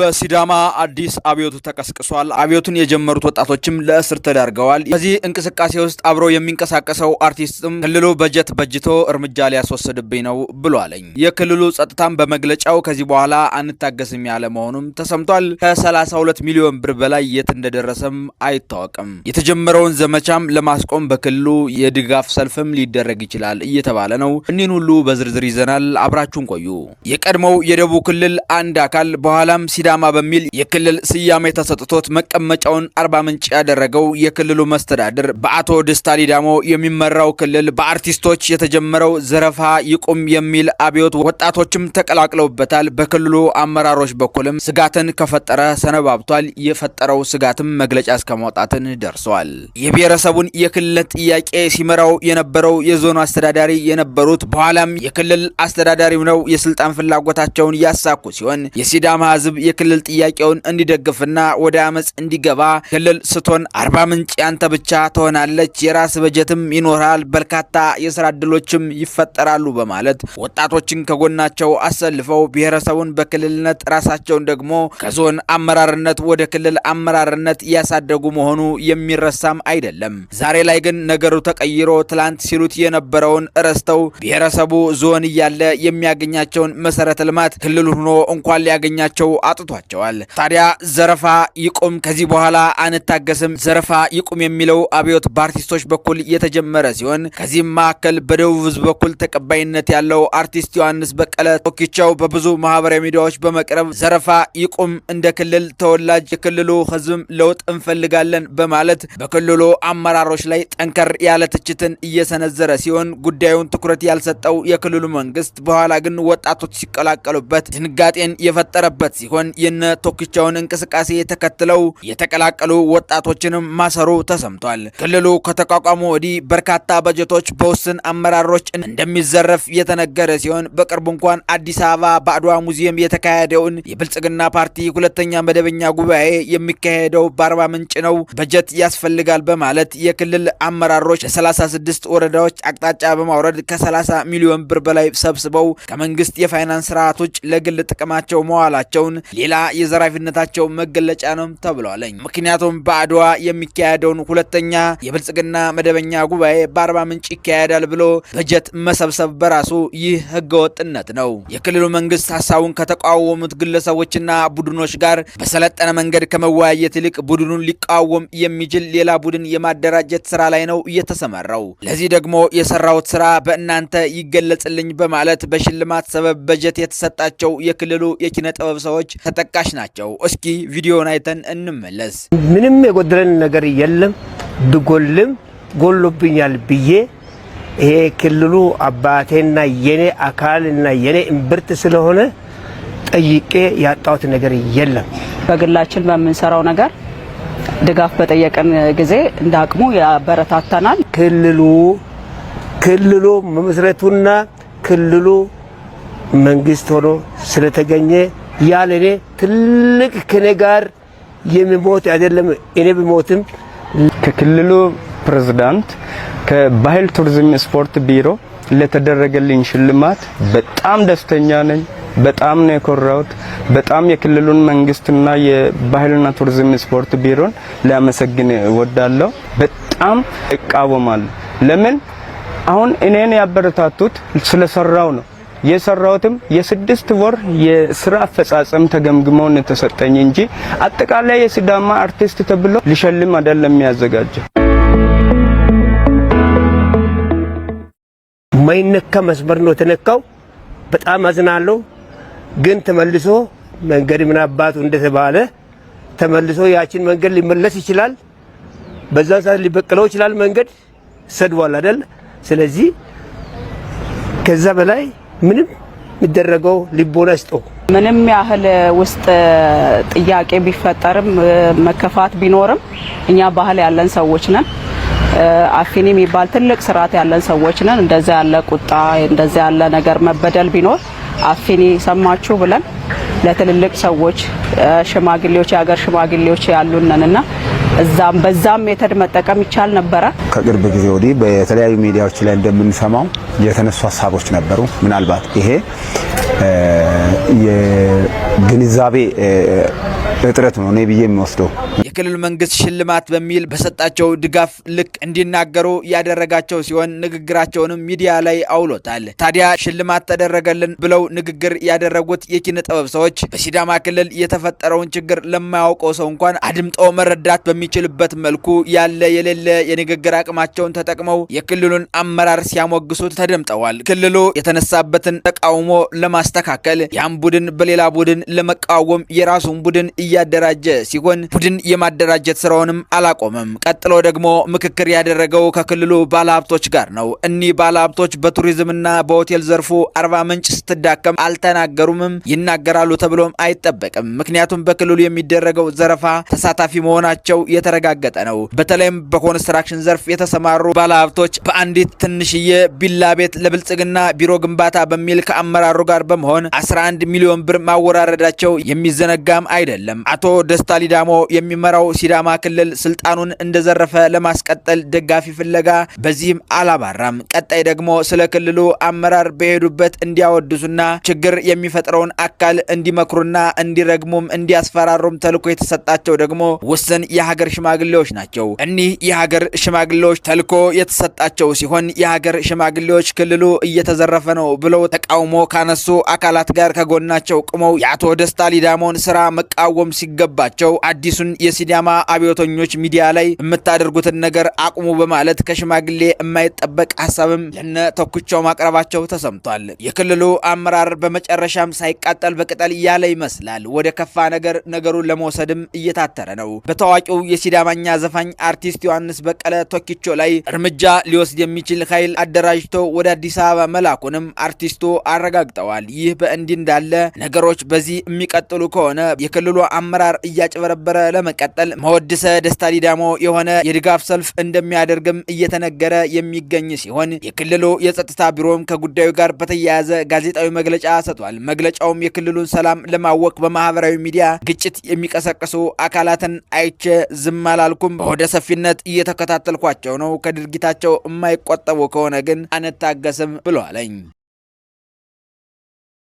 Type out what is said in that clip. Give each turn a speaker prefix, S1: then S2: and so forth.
S1: በሲዳማ አዲስ አብዮቱ ተቀስቅሷል። አብዮቱን የጀመሩት ወጣቶችም ለእስር ተዳርገዋል። በዚህ እንቅስቃሴ ውስጥ አብሮ የሚንቀሳቀሰው አርቲስትም ክልሉ በጀት በጅቶ እርምጃ ሊያስወስድብኝ ነው ብሏለኝ። የክልሉ ጸጥታም በመግለጫው ከዚህ በኋላ አንታገስም ያለ መሆኑም ተሰምቷል። ከ32 ሚሊዮን ብር በላይ የት እንደደረሰም አይታወቅም። የተጀመረውን ዘመቻም ለማስቆም በክልሉ የድጋፍ ሰልፍም ሊደረግ ይችላል እየተባለ ነው። እኒህን ሁሉ በዝርዝር ይዘናል። አብራችሁን ቆዩ። የቀድሞው የደቡብ ክልል አንድ አካል በኋላም ሲዳማ በሚል የክልል ስያሜ ተሰጥቶት መቀመጫውን አርባ ምንጭ ያደረገው የክልሉ መስተዳድር በአቶ ደስታ ሊዳሞ የሚመራው ክልል በአርቲስቶች የተጀመረው ዘረፋ ይቁም የሚል አብዮት ወጣቶችም ተቀላቅለውበታል። በክልሉ አመራሮች በኩልም ስጋትን ከፈጠረ ሰነባብቷል። የፈጠረው ስጋትም መግለጫ እስከማውጣትን ደርሷል። የብሔረሰቡን የክልል ጥያቄ ሲመራው የነበረው የዞኑ አስተዳዳሪ የነበሩት በኋላም የክልል አስተዳዳሪው ነው የስልጣን ፍላጎታቸውን ያሳኩ ሲሆን የሲዳማ ህዝብ የክልል ጥያቄውን እንዲደግፍና ወደ አመጽ እንዲገባ ክልል ስቶን አርባ ምንጭ ያንተ ብቻ ትሆናለች፣ የራስ በጀትም ይኖራል፣ በርካታ የስራ ዕድሎችም ይፈጠራሉ በማለት ወጣቶችን ከጎናቸው አሰልፈው ብሔረሰቡን በክልልነት ራሳቸውን ደግሞ ከዞን አመራርነት ወደ ክልል አመራርነት ያሳደጉ መሆኑ የሚረሳም አይደለም። ዛሬ ላይ ግን ነገሩ ተቀይሮ ትላንት ሲሉት የነበረውን ረስተው ብሔረሰቡ ዞን እያለ የሚያገኛቸውን መሰረተ ልማት ክልል ሆኖ እንኳን ሊያገኛቸው አጥቷቸዋል። ታዲያ ዘረፋ ይቁም፣ ከዚህ በኋላ አንታገስም፣ ዘረፋ ይቁም የሚለው አብዮት በአርቲስቶች በኩል የተጀመረ ሲሆን ከዚህም መካከል በደቡብ ህዝብ በኩል ተቀባይነት ያለው አርቲስት ዮሐንስ በቀለ ቶኪቻው በብዙ ማህበራዊ ሚዲያዎች በመቅረብ ዘረፋ ይቁም፣ እንደ ክልል ተወላጅ የክልሉ ህዝብም ለውጥ እንፈልጋለን በማለት በክልሉ አመራሮች ላይ ጠንከር ያለ ትችትን እየሰነዘረ ሲሆን ጉዳዩን ትኩረት ያልሰጠው የክልሉ መንግስት በኋላ ግን ወጣቶች ሲቀላቀሉበት ድንጋጤን የፈጠረበት ሲሆን የነ ቶኪቻውን እንቅስቃሴ ተከትለው የተቀላቀሉ ወጣቶችንም ማሰሩ ተሰምቷል። ክልሉ ከተቋቋሙ ወዲህ በርካታ በጀቶች በውስን አመራሮች እንደሚዘረፍ የተነገረ ሲሆን በቅርቡ እንኳን አዲስ አበባ በአድዋ ሙዚየም የተካሄደውን የብልጽግና ፓርቲ ሁለተኛ መደበኛ ጉባኤ የሚካሄደው በአርባ ምንጭ ነው፣ በጀት ያስፈልጋል በማለት የክልል አመራሮች ለ36 ወረዳዎች አቅጣጫ በማውረድ ከ30 ሚሊዮን ብር በላይ ሰብስበው ከመንግስት የፋይናንስ ስርዓቶች ለግል ጥቅማቸው መዋላቸውን ሌላ የዘራፊነታቸው መገለጫ ነው ተብሏል። ምክንያቱም በአድዋ የሚካሄደውን ሁለተኛ የብልጽግና መደበኛ ጉባኤ በአርባ ምንጭ ይካሄዳል ብሎ በጀት መሰብሰብ በራሱ ይህ ህገወጥነት ነው። የክልሉ መንግስት ሐሳቡን ከተቃወሙት ግለሰቦችና ቡድኖች ጋር በሰለጠነ መንገድ ከመወያየት ይልቅ ቡድኑን ሊቃወም የሚችል ሌላ ቡድን የማደራጀት ስራ ላይ ነው እየተሰማራው። ለዚህ ደግሞ የሰራውት ስራ በእናንተ ይገለጽልኝ በማለት በሽልማት ሰበብ በጀት የተሰጣቸው የክልሉ የኪነ ጥበብ ሰዎች ተጠቃሽ ናቸው። እስኪ ቪዲዮውን አይተን እንመለስ።
S2: ምንም የጎደለን ነገር የለም፣ ብጎልም ጎሎብኛል ብዬ ይሄ ክልሉ አባቴና የኔ አካልና የኔ እምብርት ስለሆነ ጠይቄ ያጣሁት ነገር የለም።
S3: በግላችን በምንሰራው ነገር ድጋፍ በጠየቀን ጊዜ እንዳቅሙ ያበረታታናል። ክልሉ መመስረቱና ክልሉ መንግስት ሆኖ ስለተገኘ ያለኔ ትልቅ ከኔ ጋር የሚሞት አይደለም። እኔ ብሞትም
S4: ከክልሉ ፕሬዝዳንት ከባህል ቱሪዝም ስፖርት ቢሮ ለተደረገልኝ ሽልማት በጣም ደስተኛ ነኝ። በጣም ነው የኮራሁት። በጣም የክልሉን መንግስትና የባህልና ቱሪዝም ስፖርት ቢሮን ለማመስገን እወዳለሁ። በጣም እቃወማለሁ። ለምን አሁን እኔን ያበረታቱት ስለሰራው ነው። የሰራውትም የ6 ወር የስራ አፈጻጸም ተገምግመው ነው ተሰጠኝ እንጂ አጠቃላይ የሲዳማ አርቲስት ተብሎ ሊሸልም አይደለም የሚያዘጋጀው።
S2: ማይነካ መስመር ነው ተነካው። በጣም አዝናለሁ። ግን ተመልሶ መንገድ ምን አባቱ እንደተባለ ተመልሶ ያችን መንገድ ሊመለስ ይችላል። በዛ ሰዓት ሊበቀለው ይችላል። መንገድ ሰድዋል አይደል? ስለዚህ ከዛ በላይ ምንም የሚደረገው ልቦና ይስጠው።
S3: ምንም ያህል ውስጥ ጥያቄ ቢፈጠርም መከፋት ቢኖርም እኛ ባህል ያለን ሰዎች ነን። አፊኒ የሚባል ትልቅ ስርዓት ያለን ሰዎች ነን። እንደዛ ያለ ቁጣ እንደዛ ያለ ነገር መበደል ቢኖር አፊኒ ሰማችሁ ብለን ለትልልቅ ሰዎች ሽማግሌዎች የሀገር ሽማግሌዎች ያሉንንና እዛም በዛም ሜተድ መጠቀም ይቻል ነበር።
S5: ከቅርብ ጊዜ ወዲህ በተለያዩ ሚዲያዎች ላይ እንደምንሰማው የተነሱ ሐሳቦች ነበሩ። ምናልባት ይሄ ግንዛቤ እጥረት ነው ነው ብዬ የሚወስደው።
S1: የክልሉ መንግስት ሽልማት በሚል በሰጣቸው ድጋፍ ልክ እንዲናገሩ ያደረጋቸው ሲሆን ንግግራቸውንም ሚዲያ ላይ አውሎታል። ታዲያ ሽልማት ተደረገልን ብለው ንግግር ያደረጉት የኪነ ጥበብ ሰዎች በሲዳማ ክልል የተፈጠረውን ችግር ለማያውቀው ሰው እንኳን አድምጦ መረዳት በሚችልበት መልኩ ያለ የሌለ የንግግር አቅማቸውን ተጠቅመው የክልሉን አመራር ሲያሞግሱት ተደምጠዋል። ክልሉ የተነሳበትን ተቃውሞ ለማስተካከል ያን ቡድን በሌላ ቡድን ለመቃወም የራሱን ቡድን እያደራጀ ሲሆን ቡድን የማደራጀት ስራውንም አላቆመም። ቀጥሎ ደግሞ ምክክር ያደረገው ከክልሉ ባለሀብቶች ጋር ነው። እኒህ ባለሀብቶች በቱሪዝምና በሆቴል ዘርፉ አርባ ምንጭ ስትዳከም አልተናገሩምም፣ ይናገራሉ ተብሎም አይጠበቅም። ምክንያቱም በክልሉ የሚደረገው ዘረፋ ተሳታፊ መሆናቸው የተረጋገጠ ነው። በተለይም በኮንስትራክሽን ዘርፍ የተሰማሩ ባለሀብቶች በአንዲት ትንሽዬ ቢላ ቤት ለብልጽግና ቢሮ ግንባታ በሚል ከአመራሩ ጋር በመሆን 11 ሚሊዮን ብር ማወራረዳቸው የሚዘነጋም አይደለም። አቶ ደስታ ሊዳሞ የሚመራው ሲዳማ ክልል ስልጣኑን እንደዘረፈ ለማስቀጠል ደጋፊ ፍለጋ በዚህም አላባራም። ቀጣይ ደግሞ ስለ ክልሉ አመራር በሄዱበት እንዲያወድሱና ችግር የሚፈጥረውን አካል እንዲመክሩና እንዲረግሙም እንዲያስፈራሩም ተልኮ የተሰጣቸው ደግሞ ውስን የሀገር ሽማግሌዎች ናቸው። እኒህ የሀገር ሽማግሌዎች ተልኮ የተሰጣቸው ሲሆን የሀገር ሽማግሌዎች ክልሉ እየተዘረፈ ነው ብለው ተቃውሞ ካነሱ አካላት ጋር ከጎናቸው ቆመው የአቶ ደስታ ሊዳሞን ስራ መቃወም ሲገባቸው አዲሱን የሲዳማ አብዮተኞች ሚዲያ ላይ የምታደርጉትን ነገር አቁሙ በማለት ከሽማግሌ የማይጠበቅ ሐሳብም ለነ ተኩቻው ማቅረባቸው ተሰምቷል። የክልሉ አመራር በመጨረሻም ሳይቃጠል በቅጠል ያለ ይመስላል። ወደ ከፋ ነገሩን ለመውሰድም እየታተረ ነው። በታዋቂው የሲዳማኛ ዘፋኝ አርቲስት ዮሐንስ በቀለ ቶኪቾ ላይ እርምጃ ሊወስድ የሚችል ኃይል አደራጅቶ ወደ አዲስ አበባ መላኩንም አርቲስቱ አረጋግጠዋል። ይህ በእንዲህ እንዳለ ነገሮች በዚህ የሚቀጥሉ ከሆነ የክልሉ አመራር እያጭበረበረ ለመቀጠል መወድሰ ደስታ ሊዳሞ የሆነ የድጋፍ ሰልፍ እንደሚያደርግም እየተነገረ የሚገኝ ሲሆን የክልሉ የጸጥታ ቢሮም ከጉዳዩ ጋር በተያያዘ ጋዜጣዊ መግለጫ ሰጥቷል። መግለጫውም የክልሉን ሰላም ለማወክ በማህበራዊ ሚዲያ ግጭት የሚቀሰቅሱ አካላትን አይቼ ዝም አላልኩም፣ በሆደ ሰፊነት እየተከታተልኳቸው ነው፣ ከድርጊታቸው የማይቆጠቡ ከሆነ ግን አንታገስም ብለዋለኝ።